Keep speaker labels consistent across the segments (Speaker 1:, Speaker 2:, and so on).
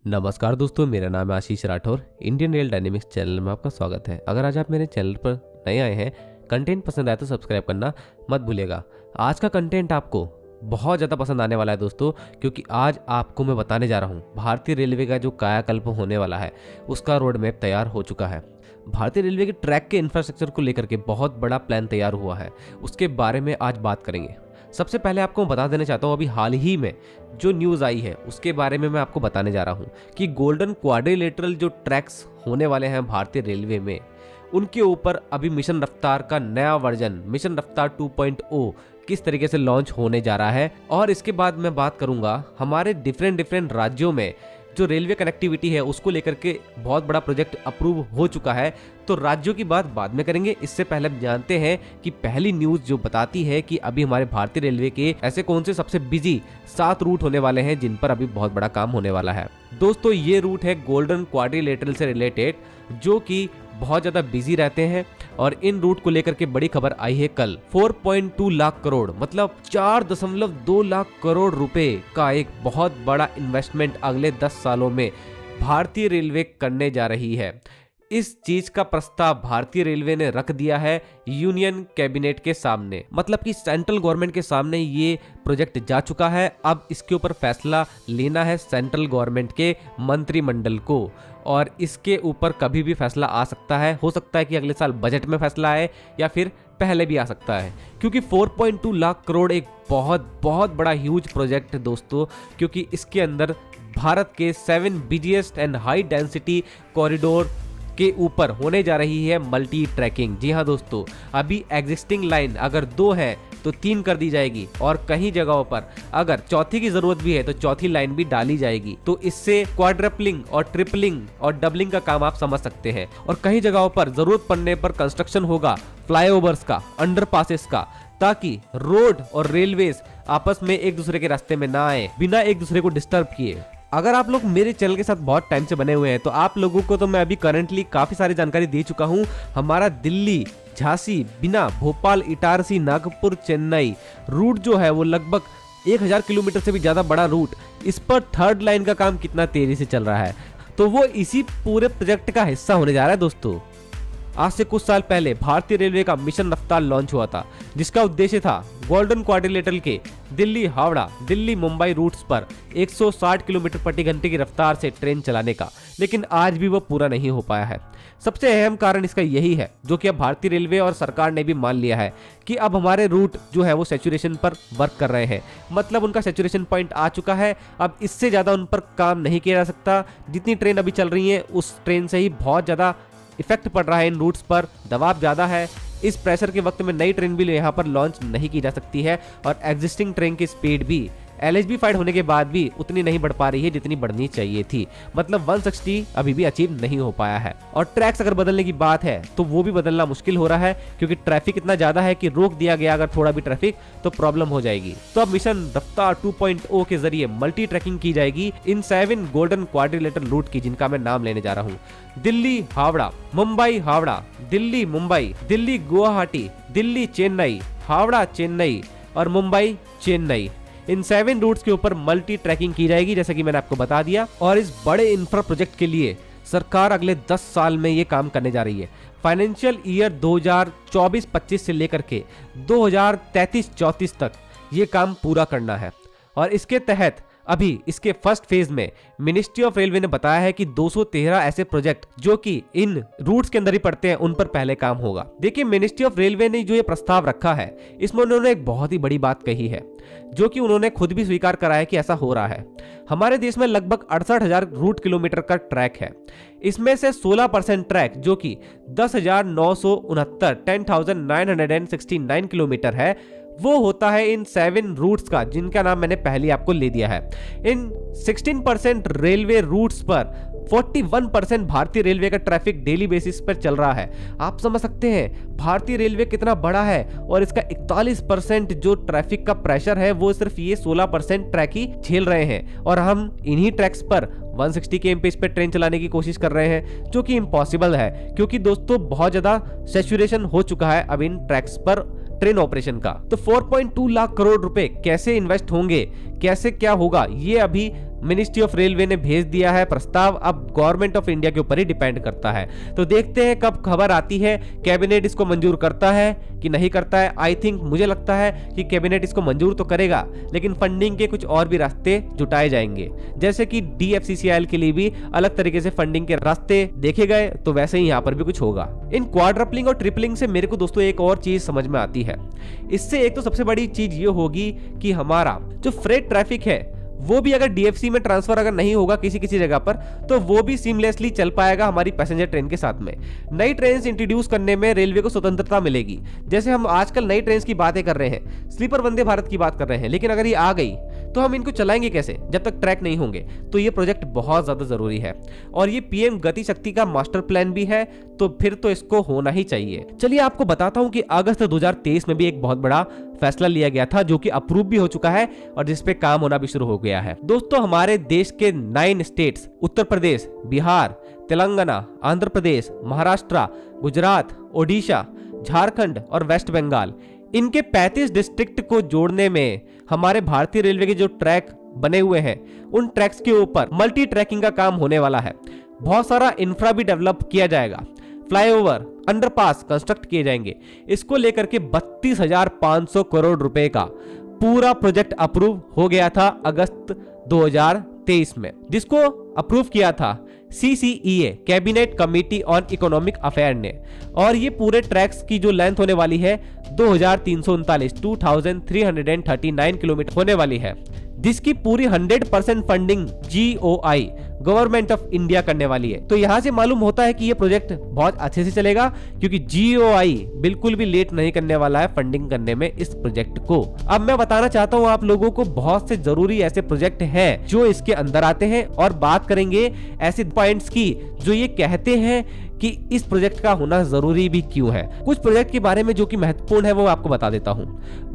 Speaker 1: नमस्कार दोस्तों, मेरा नाम है Ashish Rathore. Indian rail dynamics channel में आपका स्वागत है। अगर आज आप मेरे चैनल पर नए आए हैं, कंटेंट पसंद आए तो सब्सक्राइब करना मत भूलिएगा। आज का कंटेंट आपको बहुत ज़्यादा पसंद आने वाला है दोस्तों, क्योंकि आज आपको मैं बताने जा रहा हूँ भारतीय रेलवे का जो कायाकल्प होने वाला है उसका रोड मैप तैयार हो चुका है। भारतीय रेलवे के ट्रैक के इंफ्रास्ट्रक्चर को लेकर के बहुत बड़ा प्लान तैयार हुआ है, उसके बारे में आज बात करेंगे। सबसे पहले आपको बता देना चाहता हूँ, अभी हाल ही में जो न्यूज़ आई है उसके बारे में मैं आपको बताने जा रहा हूँ कि गोल्डन क्वाड्रिलेटरल जो ट्रैक्स होने वाले हैं भारतीय रेलवे में, उनके ऊपर अभी मिशन रफ्तार का नया वर्जन मिशन रफ्तार 2.0 किस तरीके से लॉन्च होने जा रहा है। और इसके बाद मैं बात करूंगा हमारे डिफरेंट राज्यों में जो रेलवे कनेक्टिविटी है उसको लेकर के बहुत बड़ा प्रोजेक्ट अप्रूव हो चुका है। तो राज्यों की बात बाद में करेंगे, इससे पहले हम जानते हैं कि पहली न्यूज़ जो बताती है कि अभी हमारे भारतीय रेलवे के ऐसे कौन से सबसे बिजी 7 रूट होने वाले हैं जिन पर अभी बहुत बड़ा काम होने वाला है। दोस्तों, ये रूट है गोल्डन क्वाड्रिलेटरल से रिलेटेड, जो कि बहुत ज़्यादा बिजी रहते हैं। और इन रूट को लेकर के बड़ी खबर आई है कल। 4.2 लाख करोड़ मतलब 4.2 लाख करोड़ रुपए का एक बहुत बड़ा इन्वेस्टमेंट अगले 10 सालों में भारतीय रेलवे करने जा रही है। इस चीज का प्रस्ताव भारतीय रेलवे ने रख दिया है यूनियन कैबिनेट के सामने, मतलब कि सेंट्रल गवर्नमेंट के सामने ये प्रोजेक्ट जा चुका है। अब इसके ऊपर फैसला लेना है सेंट्रल गवर्नमेंट के मंत्रिमंडल को, और इसके ऊपर कभी भी फैसला आ सकता है। हो सकता है कि अगले साल बजट में फैसला आए या फिर पहले भी आ सकता है, क्योंकि 4.2 लाख करोड़ एक बहुत बड़ा ह्यूज प्रोजेक्ट है दोस्तों, क्योंकि इसके अंदर भारत के 7 busiest and high density corridor के ऊपर होने जा रही है मल्टी ट्रैकिंग। जी हाँ दोस्तों, अभी एग्जिस्टिंग लाइन अगर 2 है तो 3 कर दी जाएगी, और कहीं जगहों पर अगर चौथी की जरूरत भी है तो चौथी लाइन भी डाली जाएगी। तो इससे क्वाड्रपलिंग और ट्रिपलिंग और डबलिंग का काम आप समझ सकते हैं। और कहीं जगहों पर जरूरत पड़ने पर कंस्ट्रक्शन होगा फ्लाईओवर्स का, अंडरपासेस का, ताकि रोड और रेलवेज आपस में एक दूसरे के रास्ते में ना आए बिना एक दूसरे को डिस्टर्ब किए। अगर आप लोग मेरे चैनल के साथ बहुत टाइम से बने हुए हैं तो आप लोगों को तो मैं अभी करंटली काफी सारी जानकारी दे चुका हूं। हमारा दिल्ली, झांसी, बिना, भोपाल, इटारसी, नागपुर, चेन्नई रूट जो है वो लगभग 1000 किलोमीटर से भी ज्यादा बड़ा रूट, इस पर 3rd लाइन का काम कितना तेजी से चल रहा है, तो वो इसी पूरे प्रोजेक्ट का हिस्सा होने जा रहा है दोस्तों। आज से कुछ साल पहले भारतीय रेलवे का मिशन रफ्तार लॉन्च हुआ था, जिसका उद्देश्य था गोल्डन क्वाड्रिलेटरल के दिल्ली हावड़ा, दिल्ली मुंबई रूट्स पर 160 किलोमीटर प्रति घंटे की रफ्तार से ट्रेन चलाने का, लेकिन आज भी वो पूरा नहीं हो पाया है। सबसे अहम कारण इसका यही है, जो कि अब भारतीय रेलवे और सरकार ने भी मान लिया है कि अब हमारे रूट जो है वो सैचुरेशन पर वर्क कर रहे हैं, मतलब उनका सैचुरेशन पॉइंट आ चुका है। अब इससे ज़्यादा उन पर काम नहीं किया जा सकता। जितनी ट्रेन अभी चल रही है उस ट्रेन से ही बहुत ज़्यादा इफेक्ट पड़ रहा है, इन रूट्स पर दबाव ज़्यादा है। इस प्रेशर के वक्त में नई ट्रेन भी यहाँ पर लॉन्च नहीं की जा सकती है, और एग्जिस्टिंग ट्रेन की स्पीड भी LHB-5 होने के बाद भी उतनी नहीं बढ़ पा रही है जितनी बढ़नी चाहिए थी, मतलब 160 अभी भी अचीव नहीं हो पाया है। और ट्रैक्स अगर बदलने की बात है तो वो भी बदलना मुश्किल हो रहा है, क्योंकि ट्रैफिक इतना ज्यादा है कि रोक दिया गया अगर थोड़ा भी ट्रैफिक तो प्रॉब्लम हो जाएगी। तो अब मिशन रफ्तार 2.0 के जरिए मल्टी ट्रैकिंग की जाएगी इन 7 गोल्डन क्वाड्रिलेटरल रूट की, जिनका मैं नाम लेने जा रहा हूँ। दिल्ली हावड़ा, मुंबई हावड़ा, दिल्ली मुंबई, दिल्ली गुवाहाटी, दिल्ली चेन्नई, हावड़ा चेन्नई और मुंबई चेन्नई। इन 7 रूट्स के ऊपर मल्टी ट्रैकिंग की जाएगी, जैसा कि मैंने आपको बता दिया। और इस बड़े इंफ्रा प्रोजेक्ट के लिए सरकार अगले 10 साल में ये काम करने जा रही है। फाइनेंशियल ईयर 2024-25 से लेकर के 2033-34 तक ये काम पूरा करना है। और इसके तहत अभी इसके फर्स्ट फेज में मिनिस्ट्री ऑफ रेलवे ने बताया है कि 213 ऐसे प्रोजेक्ट जो कि इन रूट्स के अंदर ही पड़ते हैं उन पर पहले काम होगा। देखिए, मिनिस्ट्री ऑफ रेलवे ने जो ये प्रस्ताव रखा है इसमें उन्होंने एक बहुत ही बड़ी बात कही है, जो कि उन्होंने खुद भी स्वीकार करा है कि ऐसा हो रहा है। हमारे देश में लगभग 68,000 रूट किलोमीटर का ट्रैक है। इसमें से 16% ट्रैक जो कि 10,969 किलोमीटर है वो होता है इन 7 रूट्स का, जिनका नाम मैंने पहले आपको ले दिया है। इन 16% रेलवे रूट्स पर 41% भारतीय रेलवे का ट्रैफिक डेली बेसिस पर चल रहा है। आप समझ सकते हैं भारतीय रेलवे कितना बड़ा है, और इसका 41% जो ट्रैफिक का प्रेशर है वो सिर्फ ये 16% ट्रैक ही झेल रहे हैं, और हम इन्हीं ट्रैक्स पर 160 km पे ट्रेन चलाने की कोशिश कर रहे हैं, जो कि इम्पॉसिबल है, क्योंकि दोस्तों बहुत ज्यादा सैचुरेशन हो चुका है अब इन ट्रैक्स पर ट्रेन ऑपरेशन का। तो 4.2 लाख करोड़ रुपए कैसे इन्वेस्ट होंगे, कैसे क्या होगा, ये अभी मिनिस्ट्री ऑफ रेलवे ने भेज दिया है प्रस्ताव, अब गवर्नमेंट ऑफ इंडिया के ऊपर ही डिपेंड करता है। तो देखते हैं कब खबर आती है, कैबिनेट इसको मंजूर करता है कि नहीं करता है। आई थिंक मुझे लगता है कि कैबिनेट इसको मंजूर तो करेगा, लेकिन फंडिंग के कुछ और भी रास्ते जुटाए जाएंगे, जैसे कि DFCCIL के लिए भी अलग तरीके से फंडिंग के रास्ते देखे गए, तो वैसे ही यहाँ पर भी कुछ होगा। इन क्वाड्रपलिंग और ट्रिपलिंग से मेरे को दोस्तों एक और चीज समझ में आती है। इससे एक तो सबसे बड़ी चीज ये होगी कि हमारा जो फ्रेट ट्रैफिक है वो भी अगर DFC में ट्रांसफर अगर नहीं होगा किसी किसी जगह पर, तो वो भी सीमलेसली चल पाएगा हमारी पैसेंजर ट्रेन के साथ में। नई ट्रेन इंट्रोड्यूस करने में रेलवे को स्वतंत्रता मिलेगी। जैसे हम आजकल नई ट्रेन की बातें कर रहे हैं, स्लीपर वंदे भारत की बात कर रहे हैं, लेकिन अगर ये आ गई तो हम इनको चलाएंगे कैसे जब तक ट्रैक नहीं होंगे। तो ये प्रोजेक्ट बहुत ज्यादा जरूरी है और ये PM गति शक्ति का मास्टर प्लान भी है, तो फिर तो इसको होना ही चाहिए। चलिए आपको बताता हूं कि अगस्त 2023 में भी एक बहुत बड़ा फैसला लिया गया था, जो कि अप्रूव भी हो चुका है और जिसपे काम होना भी शुरू हो गया है। दोस्तों, हमारे देश के 9 स्टेट्स उत्तर प्रदेश, बिहार, तेलंगाना, आंध्र प्रदेश, महाराष्ट्र, गुजरात, ओडिशा, झारखंड और वेस्ट बंगाल, इनके 35 डिस्ट्रिक्ट को जोड़ने में हमारे भारतीय रेलवे के जो ट्रैक बने हुए हैं, उन ट्रैक्स के ऊपर मल्टी ट्रैकिंग का काम होने वाला है। बहुत सारा इंफ्रा भी डेवलप किया जाएगा, फ्लाईओवर, अंडरपास कंस्ट्रक्ट किए जाएंगे। इसको लेकर के 32,500 करोड़ रुपए का पूरा प्रोजेक्ट अप्रूव हो गया था अगस्त 2023 में, जिसको अप्रूव किया था CCEA cabinet committee on economic affair ने। और ये पूरे ट्रैक्स की जो लेंथ होने वाली है 2339 किलोमीटर होने वाली है, जिसकी पूरी 100% funding GOI government of India करने वाली है। तो यहां से मालूम होता है कि ये प्रोजेक्ट बहुत अच्छे से चलेगा, क्योंकि GOI बिल्कुल भी लेट नहीं करने वाला है फंडिंग करने में इस प्रोजेक्ट को। अब मैं बताना चाहता हूं आप लोगों को, बहुत से जरूरी ऐसे प्रोजेक्ट हैं जो इसके अंदर आते हैं, और बात करेंगे ऐसे पॉइंट्स की जो ये कहते हैं कि इस प्रोजेक्ट का होना जरूरी भी क्यों है। कुछ प्रोजेक्ट के बारे में जो कि महत्वपूर्ण है वो आपको बता देता हूं।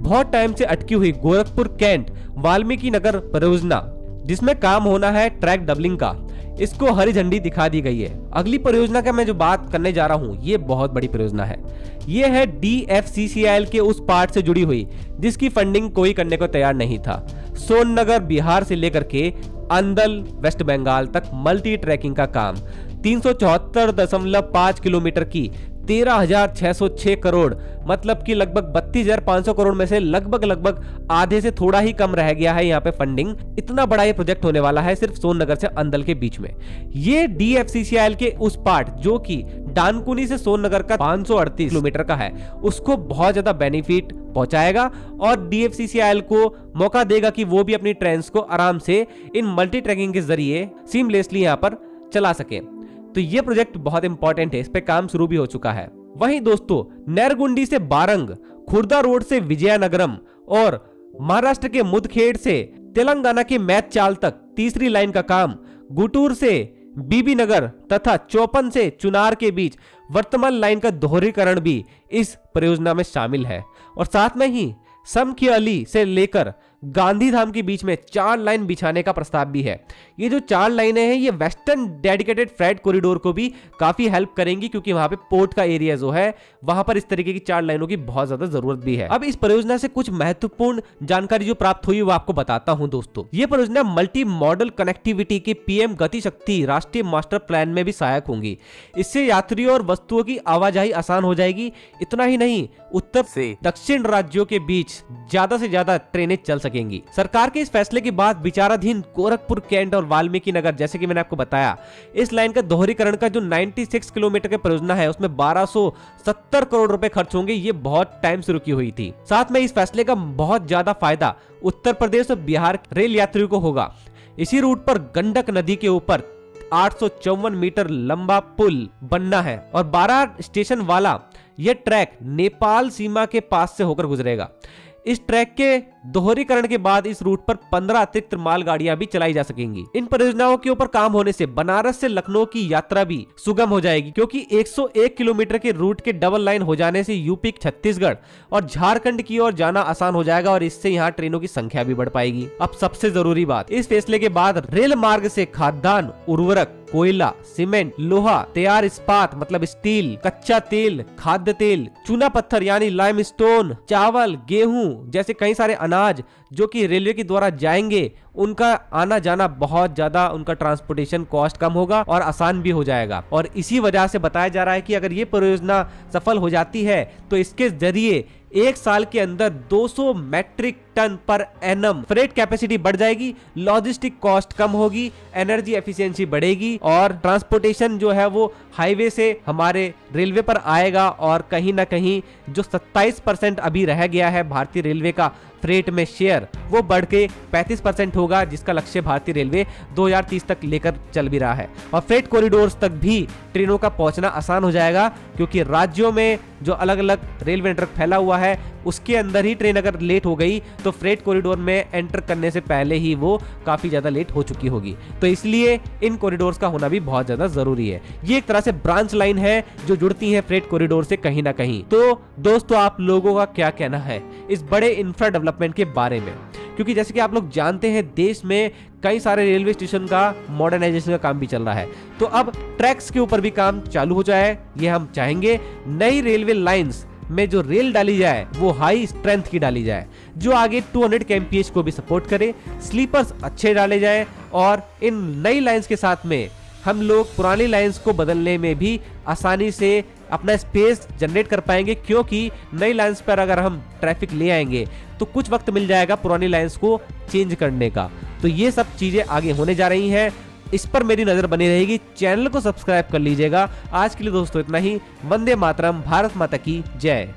Speaker 1: बहुत टाइम से अटकी हुई गोरखपुर कैंट वाल्मीकि नगर परियोजना, जिसमें काम होना है ट्रैक डबलिंग का, इसको हरी झंडी दिखा दी गई है। अगली परियोजना का मैं जो बात करने जा रहा हूं, ये बहुत बड़ी परियोजना है। ये है DFCCIL के उस पार्ट से जुड़ी हुई जिसकी फंडिंग कोई करने को तैयार नहीं था। सोननगर बिहार से लेकर के अंदल वेस्ट बंगाल तक मल्टी ट्रैकिंग का काम 374.5 किलोमीटर की 13,606 करोड़, मतलब कि लगभग 32,500 करोड़ में से लगभग आधे से थोड़ा ही कम रह गया है यहाँ पे फंडिंग। इतना बड़ा ये प्रोजेक्ट होने वाला है सिर्फ सोननगर से अंदल के बीच में। ये DFCCIL के उस पार्ट जो कि डानकुनी से सोननगर का 538 किलोमीटर का है, उसको बहुत ज्यादा बेनिफिट पहुंचाएगा और DFCCIL को मौका देगा कि वो भी अपनी ट्रेन्स को आराम से इन मल्टी ट्रैकिंग के जरिए सीमलेसली यहाँ पर चला सके। तो ये प्रोजेक्ट बहुत इंपॉर्टेंट है, इस पे काम शुरू भी हो चुका है। वहीं दोस्तों, नरगुंडी से बारंग, खुर्दा रोड से विजयनगरम और महाराष्ट्र के मुदखेड़ से तेलंगाना के मैतचाल तक तीसरी लाइन का काम, गुटूर से बीबी नगर तथा चौपन से चुनार के बीच वर्तमान लाइन का दोहरीकरण भी इस परियोजना में शामिल है। और साथ में ही समखियाली से लेकर गांधीधाम के बीच में 4 लाइन बिछाने का प्रस्ताव भी है। ये जो 4 लाइनें हैं ये वेस्टर्न डेडिकेटेड फ्रेट कॉरिडोर को भी काफी हेल्प करेंगी, क्योंकि वहां पे पोर्ट का एरिया जो है वहां पर इस तरीके की 4 लाइनों की बहुत ज्यादा जरूरत भी है। अब इस परियोजना से कुछ महत्वपूर्ण जानकारी जो प्राप्त हुई वो आपको बताता हूं दोस्तों। ये परियोजना मल्टी मॉडल कनेक्टिविटी के PM गति शक्ति राष्ट्रीय मास्टर प्लान में भी सहायक होंगी। इससे यात्रियों और वस्तुओं की आवाजाही आसान हो जाएगी। इतना ही नहीं, उत्तर से दक्षिण राज्यों के बीच ज्यादा से ज्यादा ट्रेनें चल सकेंगी। सरकार के इस फैसले के बाद विचाराधीन गोरखपुर कैंट और वाल्मीकि नगर, जैसे कि मैंने आपको बताया, इस लाइन का दोहरीकरण का जो 96 किलोमीटर की परियोजना है उसमें 1270 करोड़ रुपए खर्च होंगे। ये बहुत टाइम से रुकी हुई थी। साथ में इस फैसले का बहुत ज्यादा फायदा उत्तर प्रदेश और बिहार रेल यात्रियों को होगा। इसी रूट पर गंडक नदी के ऊपर 854 मीटर लंबा पुल बनना है और 12 स्टेशन वाला यह ट्रैक नेपाल सीमा के पास से होकर गुजरेगा। इस ट्रैक के दोहरीकरण के बाद इस रूट पर 15 अतिरिक्त मालगाड़ियां भी चलाई जा सकेंगी। इन परियोजनाओं के ऊपर काम होने से बनारस से लखनऊ की यात्रा भी सुगम हो जाएगी, क्योंकि 101 किलोमीटर के रूट के डबल लाइन हो जाने से यूपी, छत्तीसगढ़ और झारखंड की ओर जाना आसान हो जाएगा और इससे यहाँ ट्रेनों की संख्या भी बढ़ पाएगी। अब सबसे जरूरी बात, इस फैसले के बाद रेल मार्ग से खाद्यान्न, उर्वरक, कोयला, सीमेंट, लोहा, तैयार इस्पात मतलब स्टील, कच्चा तेल, खाद्य तेल, चूना पत्थर यानी लाइमस्टोन, चावल, गेहूं जैसे कई सारे अनाज जो कि रेलवे के द्वारा जाएंगे, उनका आना जाना बहुत ज्यादा, उनका ट्रांसपोर्टेशन कॉस्ट कम होगा और आसान भी हो जाएगा। और इसी वजह से बताया जा रहा है कि अगर ये परियोजना सफल हो जाती है तो इसके जरिए एक साल के अंदर 200 metric ton per annum freight capacity बढ़ जाएगी, लॉजिस्टिक कॉस्ट कम होगी, एनर्जी एफिशिएंसी बढ़ेगी और ट्रांसपोर्टेशन जो है वो हाईवे से हमारे रेलवे पर आएगा। और कहीं ना कहीं जो 27% अभी रह गया है भारतीय रेलवे का फ्रेट में शेयर, वो बढ़ के 35% होगा, जिसका लक्ष्य भारतीय रेलवे 2030 तक लेकर चल भी रहा है। और फ्रेट कॉरिडोर्स तक भी ट्रेनों का पहुंचना आसान हो जाएगा, क्योंकि राज्यों में जो अलग अलग रेलवे नेटवर्क फैला हुआ है उसके अंदर ही ट्रेन अगर लेट हो गई तो फ्रेट कॉरिडोर में एंटर करने से पहले ही वो काफी ज्यादा लेट हो चुकी होगी। तो इसलिए इन कॉरिडोर्स का होना भी बहुत ज्यादा जरूरी है। ये एक तरह से ब्रांच लाइन है जो जुड़ती है फ्रेट कॉरिडोर से कहीं ना कहीं। तो दोस्तों, आप लोगों का क्या कहना है इस बड़े इंफ्रा डेवलपमेंट के बारे में? क्योंकि जैसे कि आप लोग जानते हैं देश में कई सारे रेलवे स्टेशन का मॉडर्नाइजेशन का काम भी चल रहा है, तो अब ट्रैक्स के ऊपर भी काम चालू हो जाए, ये हम चाहेंगे। नई रेलवे लाइंस में जो रेल डाली जाए वो हाई स्ट्रेंथ की डाली जाए, जो आगे 200 kmph को भी सपोर्ट करे, स्लीपर्स अच्छे डाले जाए और इन नई लाइंस के साथ में हम लोग पुरानी लाइंस को बदलने में भी आसानी से अपना स्पेस जनरेट कर पाएंगे, क्योंकि नई लाइंस पर अगर हम ट्रैफिक ले आएंगे तो कुछ वक्त मिल जाएगा पुरानी लाइंस को चेंज करने का। तो ये सब चीजें आगे होने जा रही हैं, इस पर मेरी नजर बनी रहेगी। चैनल को सब्सक्राइब कर लीजिएगा। आज के लिए दोस्तों इतना ही। वंदे मातरम, भारत माता की जय।